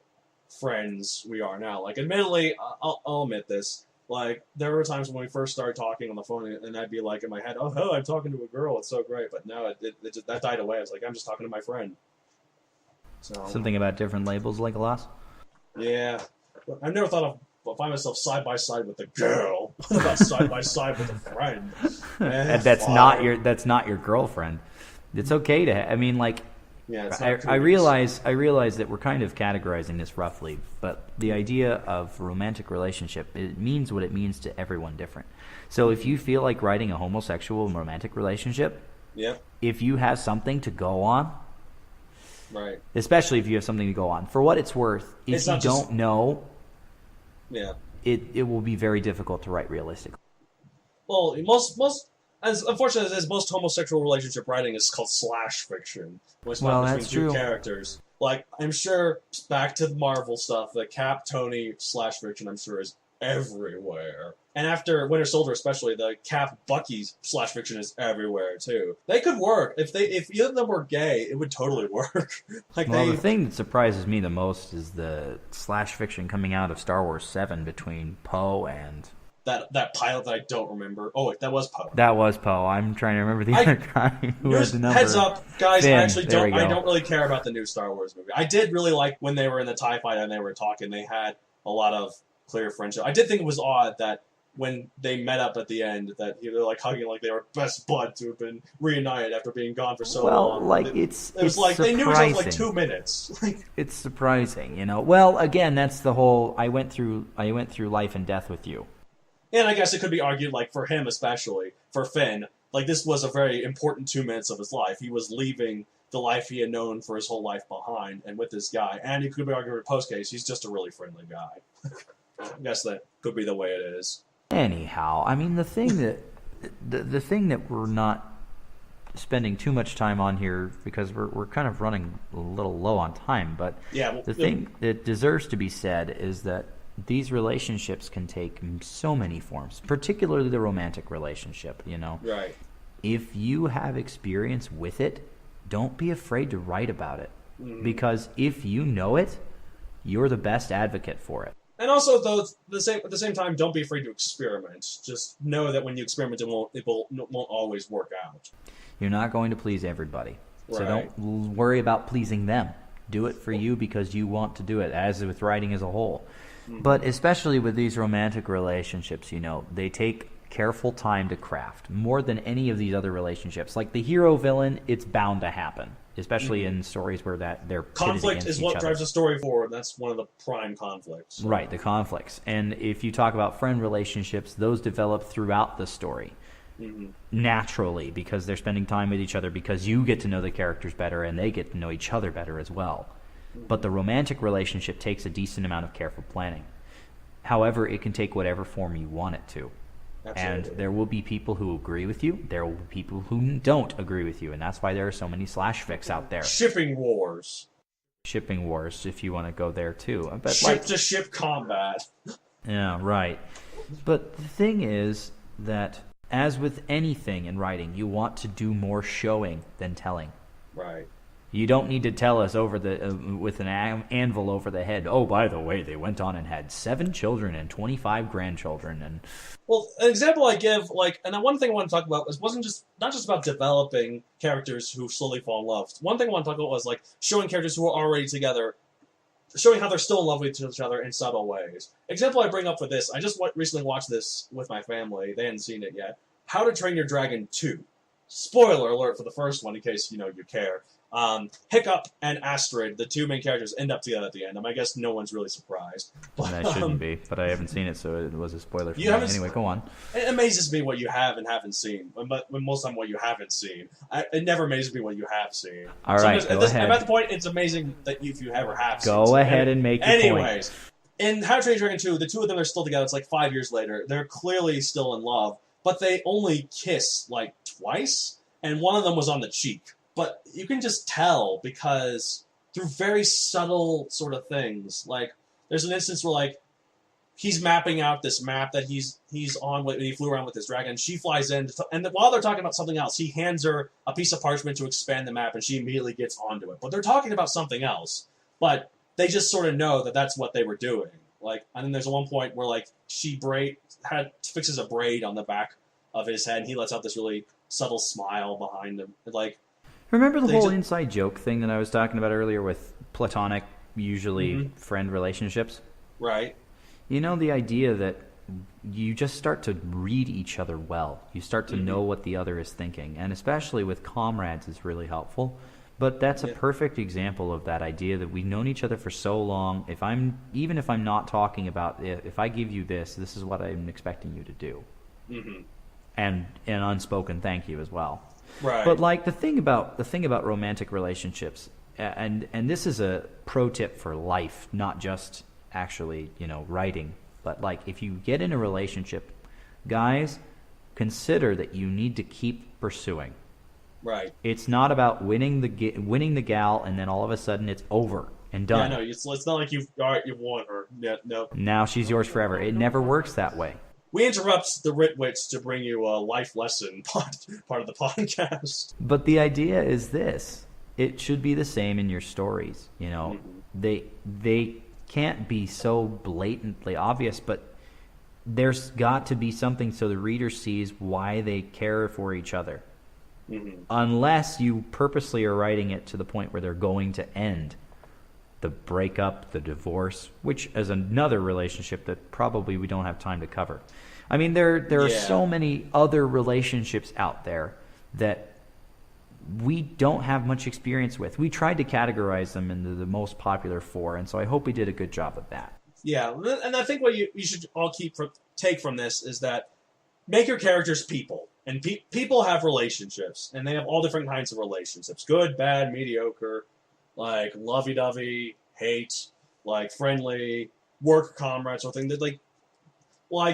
friends we are now. Like, admittedly, I'll admit this. Like, there were times when we first started talking on the phone, and I'd be like in my head, oh, I'm talking to a girl, it's so great. But now that died away. I was like, I'm just talking to my friend. So something about different labels, like a loss. Yeah, I've never thought of find myself side by side with a girl. What about side by side with a friend? And that's not your girlfriend. It's okay to. I mean, like. Yeah, I realize that we're kind of categorizing this roughly, but the idea of romantic relationship, it means what it means to everyone different. So if you feel like writing a homosexual romantic relationship, if you have something to go on, right? Especially if you have something to go on, for what it's worth, if you don't know, it will be very difficult to write realistically. Well, most. As unfortunate as most homosexual relationship writing is called slash fiction, which is between two characters. Like, I'm sure, back to the Marvel stuff, the Cap Tony slash fiction, I'm sure, is everywhere. And after Winter Soldier, especially, the Cap Bucky slash fiction is everywhere too. They could work if either of them were gay. It would totally work. The thing that surprises me the most is the slash fiction coming out of Star Wars 7 between Poe and. That pilot that I don't remember. Oh, wait, that was Poe. That was Poe. I'm trying to remember the other guy who had the number. Heads up, guys, Finn. I actually don't really care about the new Star Wars movie. I did really like when they were in the TIE fight and they were talking, they had a lot of clear friendship. I did think it was odd that when they met up at the end, that they're like hugging like they were best buds who have been reunited after being gone for so long. Well, like it was like surprising. they knew each other like 2 minutes. It's surprising, you know. Well, again, that's the whole I went through life and death with you. And I guess it could be argued, like, for him especially, for Finn, like, this was a very important 2 minutes of his life. He was leaving the life he had known for his whole life behind, and with this guy. And it could be argued in post case, he's just a really friendly guy. I guess that could be the way it is. Anyhow, I mean, the thing that we're not spending too much time on here, because we're kind of running a little low on time, but the thing that deserves to be said is that these relationships can take so many forms, particularly the romantic relationship, you know. Right. If you have experience with it, don't be afraid to write about it. Because if you know it, you're the best advocate for it. And also, though, at the same time, don't be afraid to experiment. Just know that when you experiment, it won't always work out. You're not going to please everybody. Right. So don't worry about pleasing them. Do it for you because you want to do it, as with writing as a whole. But especially with these romantic relationships, you know, they take careful time to craft more than any of these other relationships. Like the hero-villain, it's bound to happen, especially in stories where they're conflict is what drives a story forward. That's one of the prime conflicts. Right, the conflicts. And if you talk about friend relationships, those develop throughout the story. Naturally, because they're spending time with each other, because you get to know the characters better and they get to know each other better as well. But the romantic relationship takes a decent amount of careful planning. However, it can take whatever form you want it to. Absolutely. And there will be people who agree with you. There will be people who don't agree with you. And that's why there are so many slash fics out there. Shipping wars, if you want to go there too. But ship-to-ship combat. Yeah, right. But the thing is that, as with anything in writing, you want to do more showing than telling. Right. You don't need to tell us over the with an anvil over the head. Oh, by the way, they went on and had 7 children and 25 grandchildren. And well, an example I give, and one thing I want to talk about wasn't not just about developing characters who slowly fall in love. One thing I want to talk about was showing characters who are already together, showing how they're still in love with each other in subtle ways. Example I bring up for this, I just recently watched this with my family. They hadn't seen it yet. How to Train Your Dragon 2. Spoiler alert for the first one, in case you care. Hiccup and Astrid, the 2 main characters, end up together at the end. I guess no one's really surprised. But, that shouldn't be, but I haven't seen it, so it was a spoiler for me. Anyway, go on. It amazes me what you have and haven't seen, but most of the time what you haven't seen. It never amazes me what you have seen. All right, go ahead. I'm at the point it's amazing that if you ever have seen. Go ahead and make your point. Anyways, in How to Train Your Dragon 2, the 2 of them are still together. It's 5 years later. They're clearly still in love, but they only kiss twice, and one of them was on the cheek. But you can just tell because through very subtle sort of things. There's an instance where he's mapping out this map that he's on when he flew around with his dragon. She flies in, and while they're talking about something else, he hands her a piece of parchment to expand the map, and she immediately gets onto it. But they're talking about something else. But they just sort of know that that's what they were doing. And then there's one point where she fixes a braid on the back of his head, and he lets out this really subtle smile behind him. Remember the whole inside joke thing that I was talking about earlier with platonic, usually friend relationships? Right. The idea that you just start to read each other well. You start to know what the other is thinking. And especially with comrades is really helpful. But that's a perfect example of that idea that we've known each other for so long. Even if I'm not talking about it, if I give you this is what I'm expecting you to do. Mm-hmm. And an unspoken thank you as well. Right. But the thing about romantic relationships, and this is a pro tip for life, not just actually writing. But if you get in a relationship, guys, consider that you need to keep pursuing. Right. It's not about winning the gal and then all of a sudden it's over and done. Yeah, no, it's not like you've won her. Yeah, no. Now she's yours forever. It never works that way. We interrupt the Writ Wits to bring you a life lesson part of the podcast. But the idea is this. It should be the same in your stories. They can't be so blatantly obvious, but there's got to be something so the reader sees why they care for each other. Mm-hmm. Unless you purposely are writing it to the point where they're going to end. The breakup, the divorce, which is another relationship that probably we don't have time to cover. I mean, there are so many other relationships out there that we don't have much experience with. We tried to categorize them into the most popular 4, and so I hope we did a good job of that. Yeah, and I think what you should all take from this is that make your characters people. And people have relationships, and they have all different kinds of relationships. Good, bad, mediocre, lovey-dovey, hate, friendly, work comrades, or thing that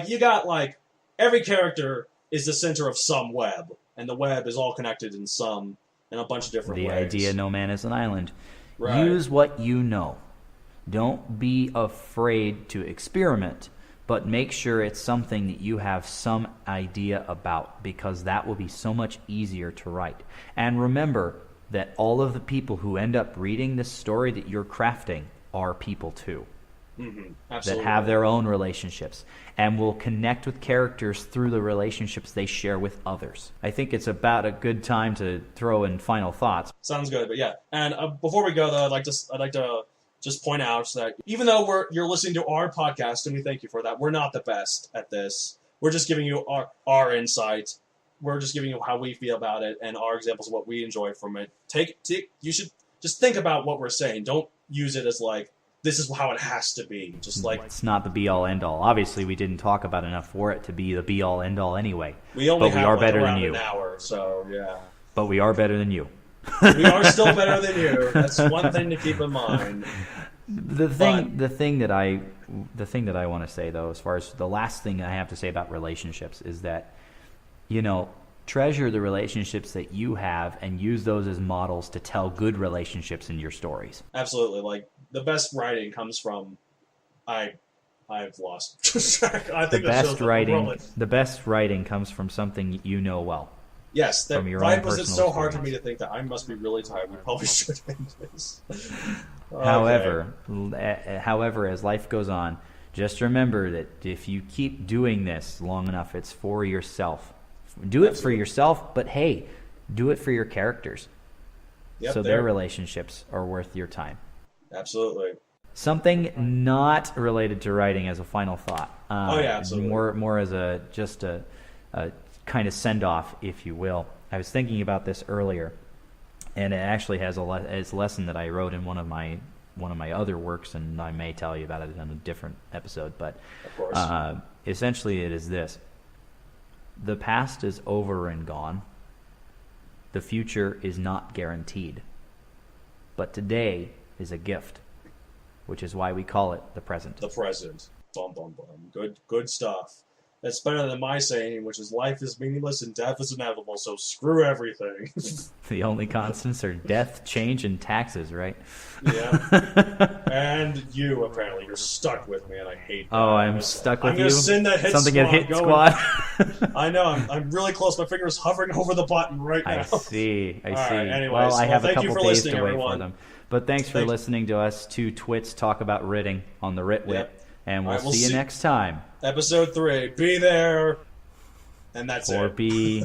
you got every character is the center of some web, and the web is all connected in a bunch of different ways. The idea no man is an island. Right. Use what you know. Don't be afraid to experiment, but make sure it's something that you have some idea about, because that will be so much easier to write. And remember that all of the people who end up reading this story that you're crafting are people too. Mm-hmm. That have their own relationships and will connect with characters through the relationships they share with others. I think it's about a good time to throw in final thoughts. Sounds good, but yeah. And before we go, though, I'd like to just point out that even though you're listening to our podcast, and we thank you for that, we're not the best at this. We're just giving you our insight. We're just giving you how we feel about it and our examples of what we enjoy from it. You should just think about what we're saying. Don't use it as this is how it has to be. Just it's not the be-all, end-all. Obviously, we didn't talk about enough for it to be the be-all, end-all anyway. We are better than you. An hour, so yeah. But we are better than you. We are still better than you. That's one thing to keep in mind. The thing that I want to say, though, as far as the last thing I have to say about relationships is that, treasure the relationships that you have and use those as models to tell good relationships in your stories. Absolutely. The best writing comes from I've lost track. I think the best writing comes from something you know well. Yes, that from your why own was it personal so hard for me experience. to think that I must be really tired? We probably should end this. Okay. However, as life goes on, just remember that if you keep doing this long enough, it's for yourself. Do it for yourself, but hey, do it for your characters. Yep, So their relationships are worth your time. Absolutely. Something not related to writing as a final thought. Absolutely. More as a kind of send off, if you will. I was thinking about this earlier, and it actually has it's a lesson that I wrote in one of my other works, and I may tell you about it in a different episode. But of course. Essentially, it is this: the past is over and gone. The future is not guaranteed, but today is a gift, which is why we call it the present. The present. Bum, bum, bum. Good stuff. That's better than my saying, which is life is meaningless and death is inevitable, so screw everything. The only constants are death, change, and taxes, right? Yeah. And you, apparently. You're stuck with me, and I hate that. Oh, I'm stuck with you? I'm going to send that hit Something squad at hit going. squad? I know. I'm really close. My finger's hovering over the button right now. I see. All right, anyways, well, I have a thank you couple for days listening, to wait everyone. for them. But thanks for listening to us two twits talk about writting on the Writ Wit. Yep. And All we'll right, see you next time. Episode 3. Be there. And that's Or it. be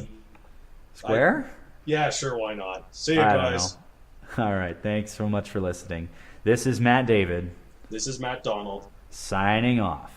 square? Yeah, sure, why not? See you I guys. don't know. All right, thanks so much for listening. This is Matt David. This is Matt Donald. Signing off.